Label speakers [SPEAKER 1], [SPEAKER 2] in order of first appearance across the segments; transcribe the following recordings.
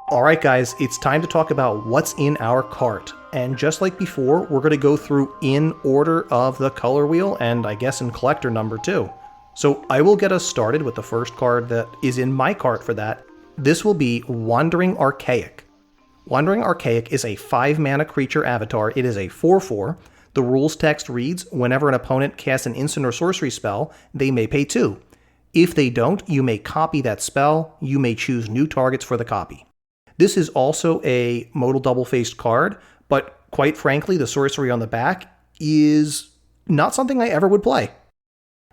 [SPEAKER 1] Alright guys, it's time to talk about what's in our cart. And just like before, we're going to go through in order of the color wheel, and I guess in collector number too. So I will get us started with the first card that is in my cart for that. This will be Wandering Archaic. Wandering Archaic is a 5-mana creature avatar. It is a 4/4. The rules text reads, whenever an opponent casts an instant or sorcery spell, they may pay 2. If they don't, you may copy that spell. You may choose new targets for the copy. This is also a modal double-faced card, but quite frankly, the sorcery on the back is not something I ever would play.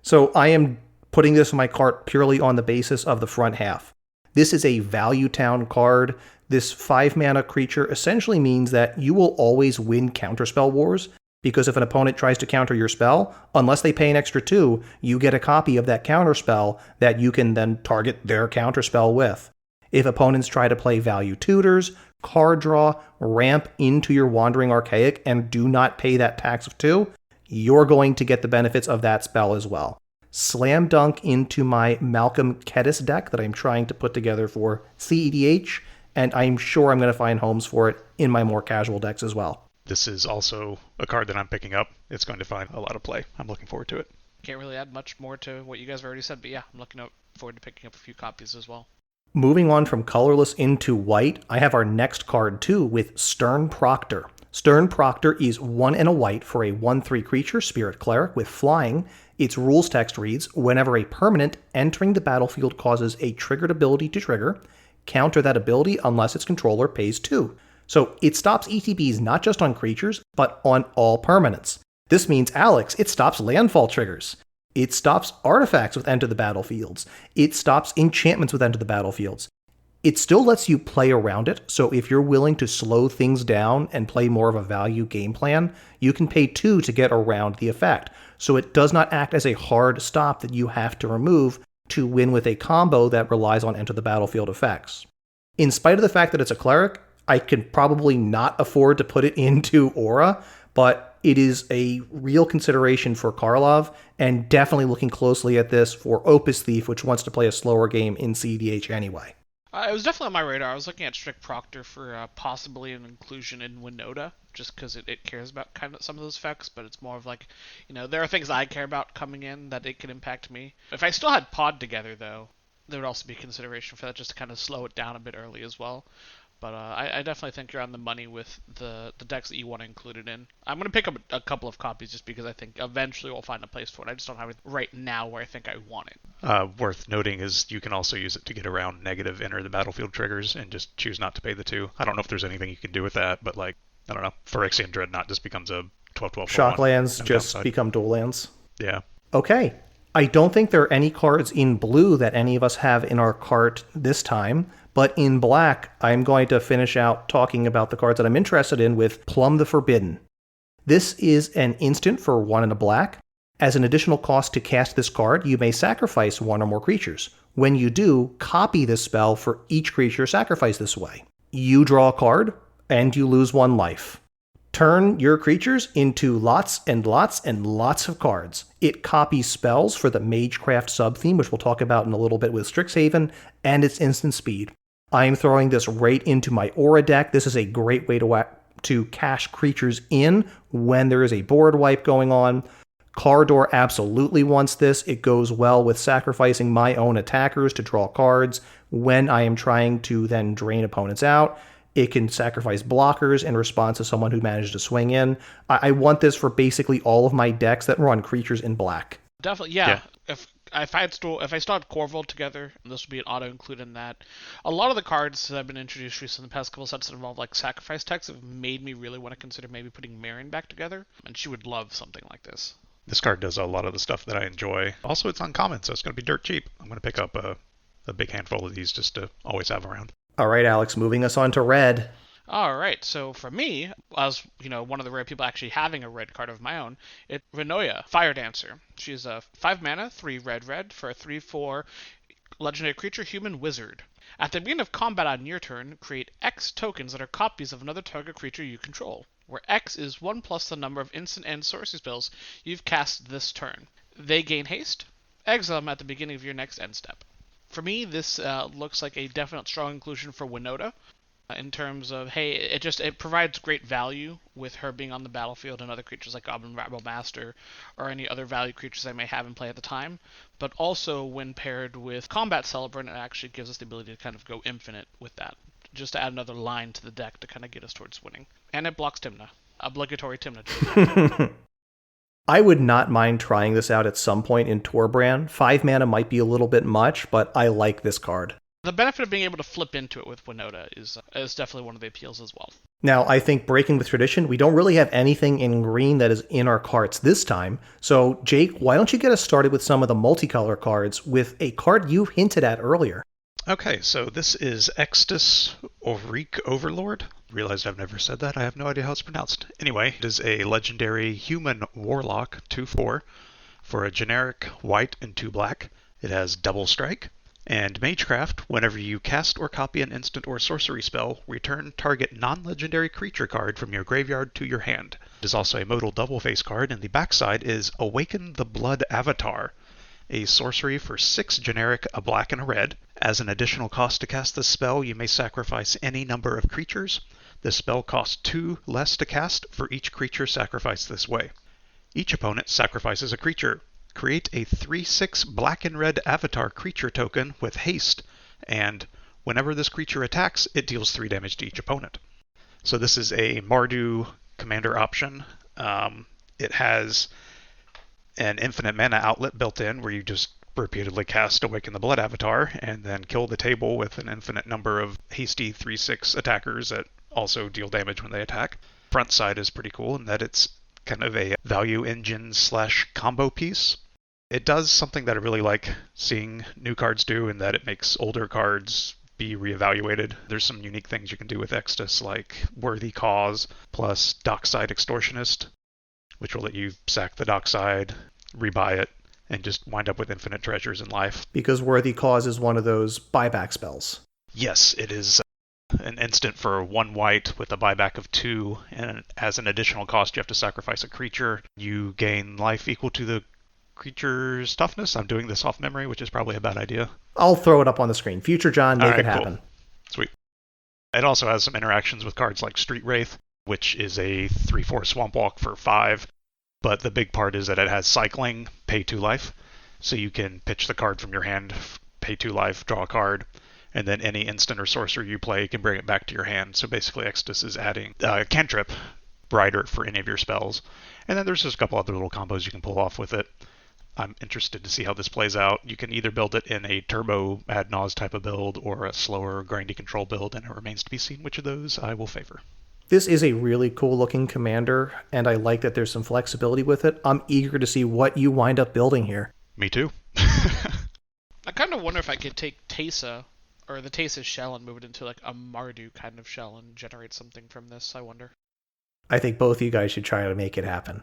[SPEAKER 1] So I am putting this in my cart purely on the basis of the front half. This is a value town card. This 5-mana creature essentially means that you will always win counterspell wars, because if an opponent tries to counter your spell, unless they pay an extra 2, you get a copy of that counterspell that you can then target their counterspell with. If opponents try to play value tutors, card draw, ramp into your Wandering Archaic, and do not pay that tax of 2, you're going to get the benefits of that spell as well. Slam dunk into my Malcolm Kedis deck that I'm trying to put together for CEDH, and I'm sure I'm going to find homes for it in my more casual decks as well.
[SPEAKER 2] This is also a card that I'm picking up. It's going to find a lot of play. I'm looking forward to it.
[SPEAKER 3] Can't really add much more to what you guys have already said, but yeah, I'm looking forward to picking up a few copies as well.
[SPEAKER 1] Moving on from colorless into white, I have our next card too with Stern Proctor. Stern Proctor is 1 and a white for a 1/3 creature, Spirit Cleric, with flying. Its rules text reads, whenever a permanent entering the battlefield causes a triggered ability to trigger, counter that ability unless its controller pays 2. So it stops ETBs not just on creatures, but on all permanents. This means, Alex, it stops landfall triggers. It stops artifacts with Enter the Battlefields. It stops enchantments with Enter the Battlefields. It still lets you play around it, so if you're willing to slow things down and play more of a value game plan, you can pay 2 to get around the effect. So it does not act as a hard stop that you have to remove to win with a combo that relies on Enter the Battlefield effects. In spite of the fact that it's a cleric, I can probably not afford to put it into Aura, but it is a real consideration for Karlov, and definitely looking closely at this for Opus Thief, which wants to play a slower game in CEDH anyway.
[SPEAKER 3] It was definitely on my radar. I was looking at Strict Proctor for possibly an inclusion in Winota, just because it cares about kind of some of those effects, but it's more of like, there are things I care about coming in that it can impact me. If I still had Pod together, though, there would also be consideration for that, just to kind of slow it down a bit early as well. But I definitely think you're on the money with the decks that you want to include it in. I'm going to pick up a couple of copies just because I think eventually we'll find a place for it. I just don't have it right now where I think I want it.
[SPEAKER 2] Worth noting is you can also use it to get around negative Enter the Battlefield triggers and just choose not to pay the 2. I don't know if there's anything you can do with that, but I don't know. Phyrexian Dreadnought just becomes a 12/12.
[SPEAKER 1] Shocklands just become dual lands.
[SPEAKER 2] Yeah.
[SPEAKER 1] Okay. I don't think there are any cards in blue that any of us have in our cart this time, but in black, I'm going to finish out talking about the cards that I'm interested in with Plumb the Forbidden. This is an instant for 1 and a black. As an additional cost to cast this card, you may sacrifice 1 or more creatures. When you do, copy this spell for each creature sacrificed this way. You draw a card, and you lose 1 life. Turn your creatures into lots and lots and lots of cards. It copies spells for the Magecraft sub-theme, which we'll talk about in a little bit with Strixhaven, and its instant speed. I'm throwing this right into my Aura deck. This is a great way to cash creatures in when there is a board wipe going on. Cardor absolutely wants this. It goes well with sacrificing my own attackers to draw cards when I am trying to then drain opponents out. It can sacrifice blockers in response to someone who managed to swing in. I want this for basically all of my decks that run creatures in black.
[SPEAKER 3] Definitely, yeah. If I still had Corvold together, this would be an auto include in that. A lot of the cards that have been introduced recently in the past couple sets that involve sacrifice text have made me really want to consider maybe putting Marin back together, and she would love something like this.
[SPEAKER 2] This card does a lot of the stuff that I enjoy. Also, it's uncommon, so it's going to be dirt cheap. I'm going to pick up a big handful of these just to always have around.
[SPEAKER 1] All right, Alex, moving us on to red.
[SPEAKER 3] All right, so for me, as one of the rare people actually having a red card of my own, it's Renoya, Fire Dancer. She's a 5 mana, 3 red for a 3/4 legendary creature, human wizard. At the beginning of combat on your turn, create X tokens that are copies of another target creature you control, where X is 1 plus the number of instant and sorcery spells you've cast this turn. They gain haste. Exile them at the beginning of your next end step. For me, this looks like a definite strong inclusion for Winota. in terms of, hey, it provides great value with her being on the battlefield and other creatures like Goblin Rabble Master or any other value creatures I may have in play at the time. But also when paired with Combat Celebrant, it actually gives us the ability to kind of go infinite with that, just to add another line to the deck to kind of get us towards winning. And it blocks Tymna. Obligatory Tymna.
[SPEAKER 1] I would not mind trying this out at some point in Torbran. 5 mana might be a little bit much, but I like this card.
[SPEAKER 3] The benefit of being able to flip into it with Winota is definitely one of the appeals as well.
[SPEAKER 1] Now, I think breaking with tradition, we don't really have anything in green that is in our carts this time. So, Jake, why don't you get us started with some of the multicolor cards with a card you hinted at earlier?
[SPEAKER 2] Okay, so this is Extus Auric Overlord. Realized I've never said that. I have no idea how it's pronounced. Anyway, it is a legendary human warlock 2/4 for a generic white and 2 black. It has double strike. And Magecraft, whenever you cast or copy an instant or sorcery spell, return target non-legendary creature card from your graveyard to your hand. It is also a modal double face card, and the backside is Awaken the Blood Avatar, a sorcery for 6 generic, a black and a red. As an additional cost to cast this spell, you may sacrifice any number of creatures. The spell costs 2 less to cast for each creature sacrificed this way. Each opponent sacrifices a creature. Create a 3/6 black and red avatar creature token with haste, and whenever this creature attacks, it deals 3 damage to each opponent. So this is a Mardu commander option. It has an infinite mana outlet built in where you just repeatedly cast Awaken the Blood Avatar and then kill the table with an infinite number of hasty 3/6 attackers that also deal damage when they attack. Front side is pretty cool in that it's kind of a value engine / combo piece. It does something that I really like seeing new cards do, in that it makes older cards be reevaluated. There's some unique things you can do with Extus, like Worthy Cause plus Dockside Extortionist, which will let you sack the Dockside, rebuy it, and just wind up with infinite treasures in life.
[SPEAKER 1] Because Worthy Cause is one of those buyback spells.
[SPEAKER 2] Yes, it is an instant for 1 white with a buyback of 2, and as an additional cost, you have to sacrifice a creature. You gain life equal to the creature's toughness. I'm doing this off memory, which is probably a bad idea.
[SPEAKER 1] I'll throw it up on the screen. Future John, make it happen.
[SPEAKER 2] Cool. Sweet. It also has some interactions with cards like Street Wraith, which is a 3/4 Swamp Walk for 5. But the big part is that it has cycling, pay 2 life. So you can pitch the card from your hand, pay 2 life, draw a card, and then any instant or sorcery you play, you can bring it back to your hand. So basically Extus is adding cantrip rider for any of your spells. And then there's just a couple other little combos you can pull off with it. I'm interested to see how this plays out. You can either build it in a turbo ad nause type of build or a slower grindy control build, and it remains to be seen which of those I will favor.
[SPEAKER 1] This is a really cool looking commander, and I like that there's some flexibility with it. I'm eager to see what you wind up building here.
[SPEAKER 2] Me too.
[SPEAKER 3] I kind of wonder if I could take Teysa, or the Teysa shell, and move it into like a Mardu kind of shell and generate something from this. I wonder.
[SPEAKER 1] I think both of you guys should try to make it happen.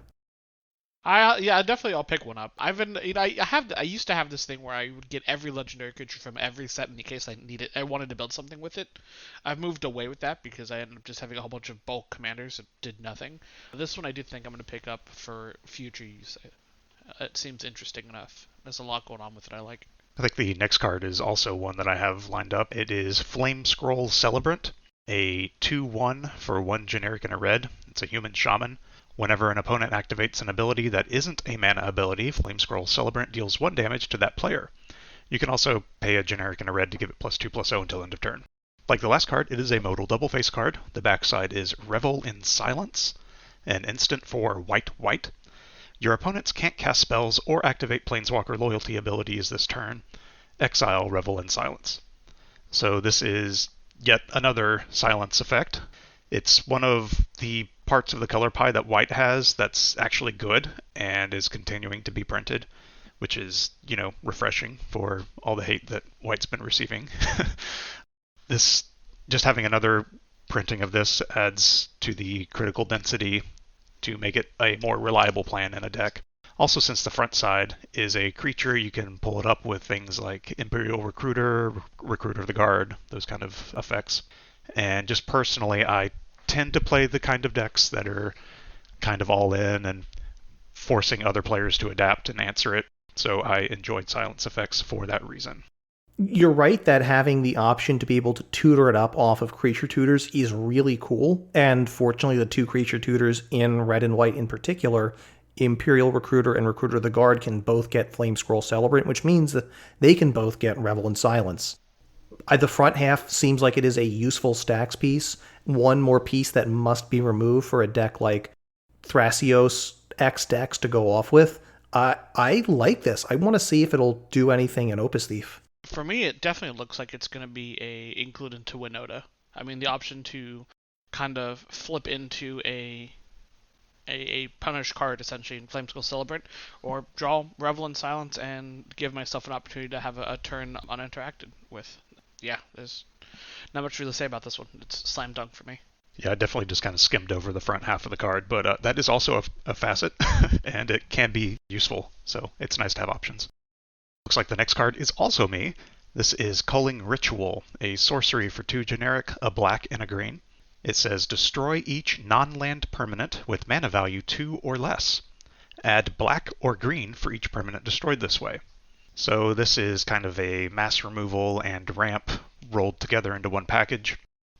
[SPEAKER 3] Definitely I'll pick one up. I used to have this thing where I would get every legendary creature from every set in case I wanted to build something with it. I've moved away with that because I ended up just having a whole bunch of bulk commanders that did nothing. This one I do think I'm going to pick up for future use. It seems interesting enough. There's a lot going on with it I like.
[SPEAKER 2] I think the next card is also one that I have lined up. It is Flame Scroll Celebrant, a 2/1 for 1 generic and a red. It's a human shaman. Whenever an opponent activates an ability that isn't a mana ability, Flame Scroll Celebrant deals 1 damage to that player. You can also pay a generic and a red to give it +2/+0 until end of turn. Like the last card, it is a modal double face card. The backside is Revel in Silence, an instant for white. Your opponents can't cast spells or activate Planeswalker loyalty abilities this turn. Exile Revel in Silence. So this is yet another silence effect. It's one of the parts of the color pie that white has that's actually good and is continuing to be printed, which is, refreshing for all the hate that white's been receiving. Just having another printing of this adds to the critical density to make it a more reliable plan in a deck. Also, since the front side is a creature, you can pull it up with things like Imperial Recruiter, Recruiter of the Guard, those kind of effects. And just personally, I tend to play the kind of decks that are kind of all in and forcing other players to adapt and answer it. So I enjoyed silence effects for that reason.
[SPEAKER 1] You're right that having the option to be able to tutor it up off of creature tutors is really cool. And fortunately, the two creature tutors in red and white in particular, Imperial Recruiter and Recruiter of the Guard, can both get Flame Scroll Celebrant, which means that they can both get Revel in Silence. The front half seems like it is a useful stacks piece. One more piece that must be removed for a deck like Thrasios X decks to go off with. I like this. I want to see if it'll do anything in Opus Thief.
[SPEAKER 3] For me, it definitely looks like it's going to be a include into Winota. I mean, the option to kind of flip into a punish card essentially in Flameskull Celebrant, or draw Revel in Silence and give myself an opportunity to have a turn uninteracted with. Yeah, there's not much really to say about this one. It's slam dunk for me.
[SPEAKER 2] Yeah, I definitely just kind of skimmed over the front half of the card, but that is also a facet, and it can be useful, so it's nice to have options. Looks like the next card is also me. This is Culling Ritual, a sorcery for 2 generic, a black and a green. It says destroy each non-land permanent with mana value 2 or less. Add black or green for each permanent destroyed this way. So this is kind of a mass removal and ramp rolled together into one package.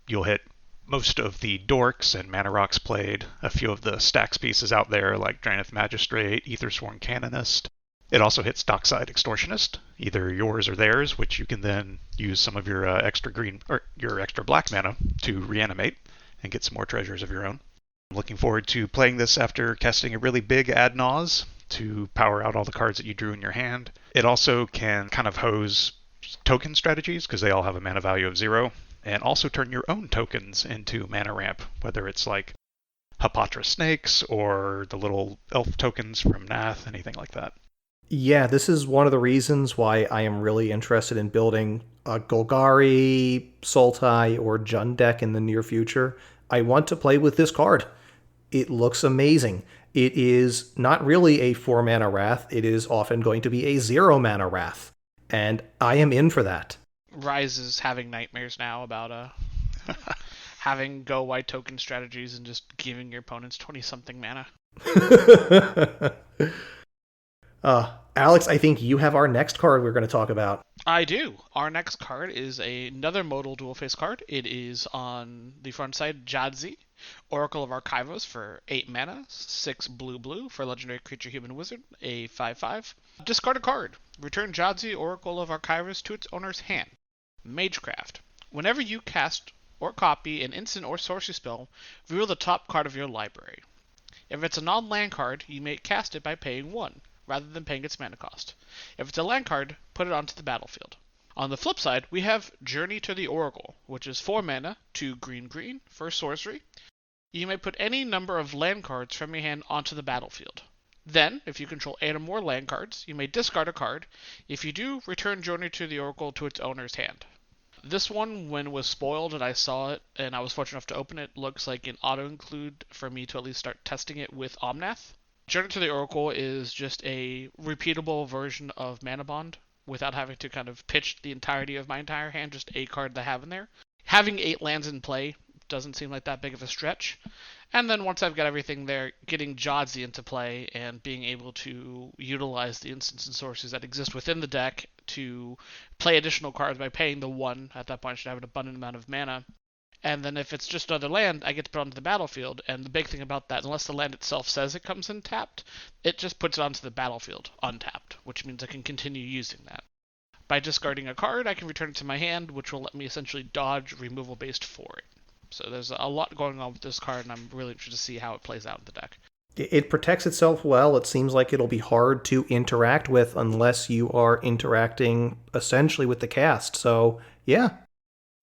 [SPEAKER 2] You'll hit most of the dorks and mana rocks played, a few of the stacks pieces out there like Drannith Magistrate, Aethersworn Canonist. It also hits Dockside Extortionist, either yours or theirs, which you can then use some of your extra green or your extra black mana to reanimate and get some more treasures of your own. I'm looking forward to playing this after casting a really big Ad Naus to power out all the cards that you drew in your hand. It also can kind of hose token strategies because they all have a mana value of 0, and also turn your own tokens into mana ramp, whether it's like Hapatra Snakes or the little elf tokens from Nath, anything like that.
[SPEAKER 1] Yeah, this is one of the reasons why I am really interested in building a Golgari, Sultai, or Jund deck in the near future. I want to play with this card. It looks amazing. It is not really a 4-mana Wrath. It is often going to be a 0-mana Wrath. And I am in for that.
[SPEAKER 3] Rise is having nightmares now about having go white token strategies and just giving your opponents 20-something mana.
[SPEAKER 1] Alex, I think you have our next card we're going to talk about.
[SPEAKER 3] I do. Our next card is another modal dual face card. It is on the front side, Jadzi, Oracle of Archivos for 8 mana, 6 blue for legendary creature human wizard, a 5/5. Discard a card. Return Jadzi, Oracle of Archivos to its owner's hand. Magecraft. Whenever you cast or copy an instant or sorcery spell, reveal the top card of your library. If it's a non-land card, you may cast it by paying 1. Rather than paying its mana cost. If it's a land card, put it onto the battlefield. On the flip side, we have Journey to the Oracle, which is 4 mana, 2 green for sorcery. You may put any number of land cards from your hand onto the battlefield. Then, if you control 8 or more land cards, you may discard a card. If you do, return Journey to the Oracle to its owner's hand. This one, when it was spoiled and I saw it, and I was fortunate enough to open it, looks like an auto-include for me to at least start testing it with Omnath. Journey to the Oracle is just a repeatable version of Mana Bond without having to kind of pitch the entirety of my entire hand, just a card to have in there. Having 8 lands in play doesn't seem like that big of a stretch. And then once I've got everything there, getting Jadzi into play and being able to utilize the instants and sources that exist within the deck to play additional cards by paying the 1. At that point, I should have an abundant amount of mana. And then if it's just another land, I get to put it onto the battlefield. And the big thing about that, unless the land itself says it comes in tapped, it just puts it onto the battlefield untapped, which means I can continue using that. By discarding a card, I can return it to my hand, which will let me essentially dodge removal based for it. So there's a lot going on with this card, and I'm really interested to see how it plays out in the deck.
[SPEAKER 1] It protects itself well. It seems like it'll be hard to interact with unless you are interacting essentially with the cast. So, yeah.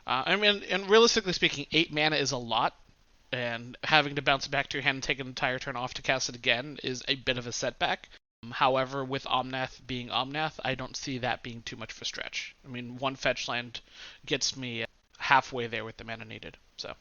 [SPEAKER 3] I mean, and realistically speaking, 8 mana is a lot, and having to bounce it back to your hand and take an entire turn off to cast it again is a bit of a setback. However, with Omnath being Omnath, I don't see that being too much of a stretch. I mean, 1 fetch land gets me halfway there with the mana needed. So.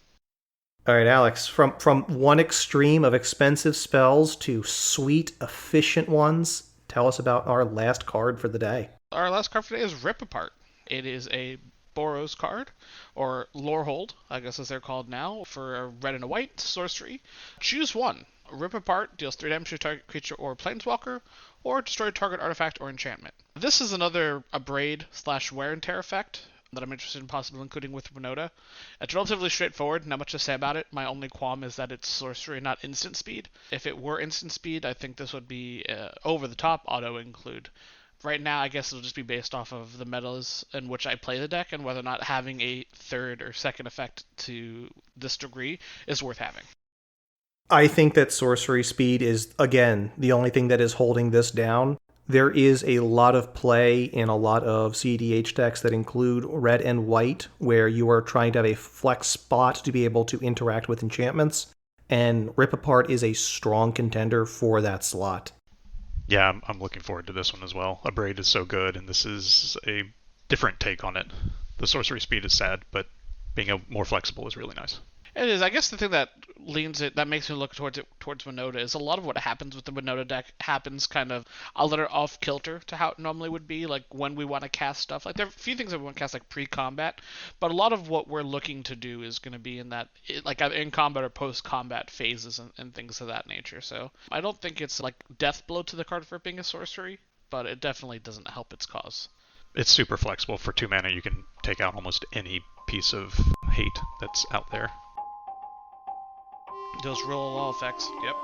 [SPEAKER 1] All right, Alex, from one extreme of expensive spells to sweet, efficient ones, tell us about our last card for the day.
[SPEAKER 3] Our last card for today is Rip Apart. It is a Boros card, or Lorehold, I guess as they're called now, for a red and a white sorcery. Choose 1. Rip Apart deals 3 damage to target creature or planeswalker, or destroy target artifact or enchantment. This is another abrade / wear and tear effect that I'm interested in possibly including with Winota. It's relatively straightforward, not much to say about it. My only qualm is that it's sorcery, not instant speed. If it were instant speed, I think this would be over the top auto include. Right now, I guess it'll just be based off of the metas in which I play the deck and whether or not having a third or second effect to this degree is worth having.
[SPEAKER 1] I think that sorcery speed is, again, the only thing that is holding this down. There is a lot of play in a lot of CDH decks that include red and white, where you are trying to have a flex spot to be able to interact with enchantments, and Rip Apart is a strong contender for that slot.
[SPEAKER 2] Yeah, I'm looking forward to this one as well. Abrade is so good, and this is a different take on it. The sorcery speed is sad, but being more flexible is really nice.
[SPEAKER 3] It is. I guess the thing that that makes me look towards Winota is a lot of what happens with the Winota deck happens kind of a little off kilter to how it normally would be, like when we want to cast stuff. Like there are a few things that we want to cast like pre-combat, but a lot of what we're looking to do is going to be in that like in combat or post-combat phases and things of that nature. So I don't think it's like death blow to the card for it being a sorcery, but it definitely doesn't help its cause.
[SPEAKER 2] It's super flexible. For 2 mana, you can take out almost any piece of hate that's out there.
[SPEAKER 3] Those roll all effects. Yep.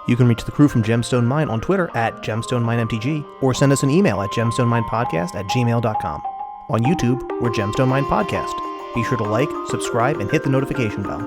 [SPEAKER 1] You can reach the crew from Gemstone Mine on Twitter at GemstoneMineMTG, or send us an email at gemstoneminepodcast@gmail.com. On YouTube, we're Gemstone Mine Podcast. Be sure to like, subscribe, and hit the notification bell.